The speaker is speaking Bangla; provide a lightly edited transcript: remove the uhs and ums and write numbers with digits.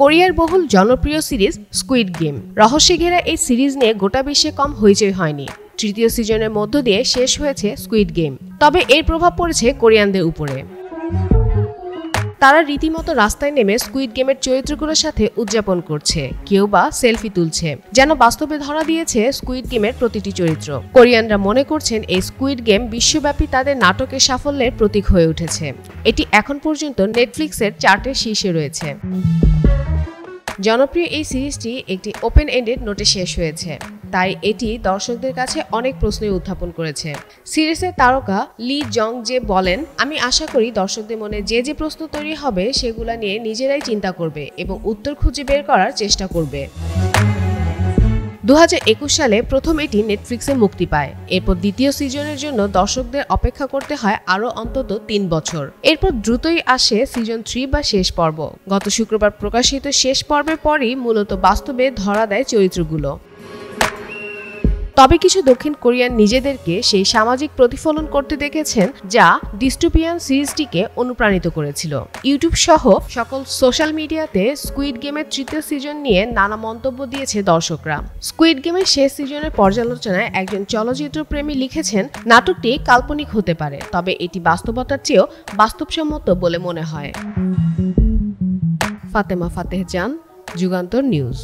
কোরিয়ার বহুল জনপ্রিয় সিরিজ স্কুইড গেম। রহস্যে ঘেরা এই সিরিজ নিয়ে গোটা বিশ্বে কম হইচই হয়নি। তৃতীয় সিজনের মধ্য দিয়ে শেষ হয়েছে স্কুইড গেম। তবে এর প্রভাব পড়েছে কোরিয়ানদের উপরে। তারা রীতিমতো রাস্তায় নেমে স্কুইড গেমের চরিত্রগুলোর সাথে উদযাপন করছে, কেউ বা সেলফি তুলছে, যেন বাস্তবে ধরা দিয়েছে স্কুইড গেমের প্রতিটি চরিত্র। কোরিয়ানরা মনে করছেন এই স্কুইড গেম বিশ্বব্যাপী তাদের নাটকের সাফল্যের প্রতীক হয়ে উঠেছে। এটি এখন পর্যন্ত নেটফ্লিক্সের চার্টের শীর্ষে রয়েছে। জনপ্রিয় এই সিরিজটি একটি ওপেন এন্ডেড নোটে শেষ হয়েছে, তাই এটি দর্শকদের কাছে অনেক প্রশ্নই উত্থাপন করেছে। সিরিজের তারকা লি জং জে বলেন, আমি আশা করি দর্শকদের মনে যে প্রশ্ন তৈরি হবে সেগুলো নিয়ে নিজেরাই চিন্তা করবে এবং উত্তর খুঁজে বের করার চেষ্টা করবে। 2021 সালে প্রথম এটি নেটফ্লিক্সে মুক্তি পায়। এরপর দ্বিতীয় সিজনের জন্য দর্শকদের অপেক্ষা করতে হয় আরও অন্তত 3 বছর। এরপর দ্রুতই আসে সিজন 3 বা শেষ পর্ব। গত শুক্রবার প্রকাশিত শেষ পর্বের পরই মূলত বাস্তবে ধরা দেয় চরিত্রগুলো। তবে কিছু দক্ষিণ কোরিয়ান নিজেদেরকে সেই সামাজিক প্রতিফলন করতে দেখেছেন যা ডিস্টোপিয়ান সিরিজটিকে অনুপ্রাণিত করেছিল। ইউটিউব সহ সকল সোশ্যাল মিডিয়াতে স্কুইড গেমের তৃতীয় সিজন নিয়ে নানা মন্তব্য দিয়েছে দর্শকরা। স্কুইড গেমের শেষ সিজনের পর্যালোচনায় একজন চলচ্চিত্র প্রেমী লিখেছেন, নাটকটি কাল্পনিক হতে পারে, তবে এটি বাস্তবতার চেয়েও বাস্তবসম্মত বলে মনে হয়। ফাতেমা ফাতেহ জান, যুগান্তর নিউজ।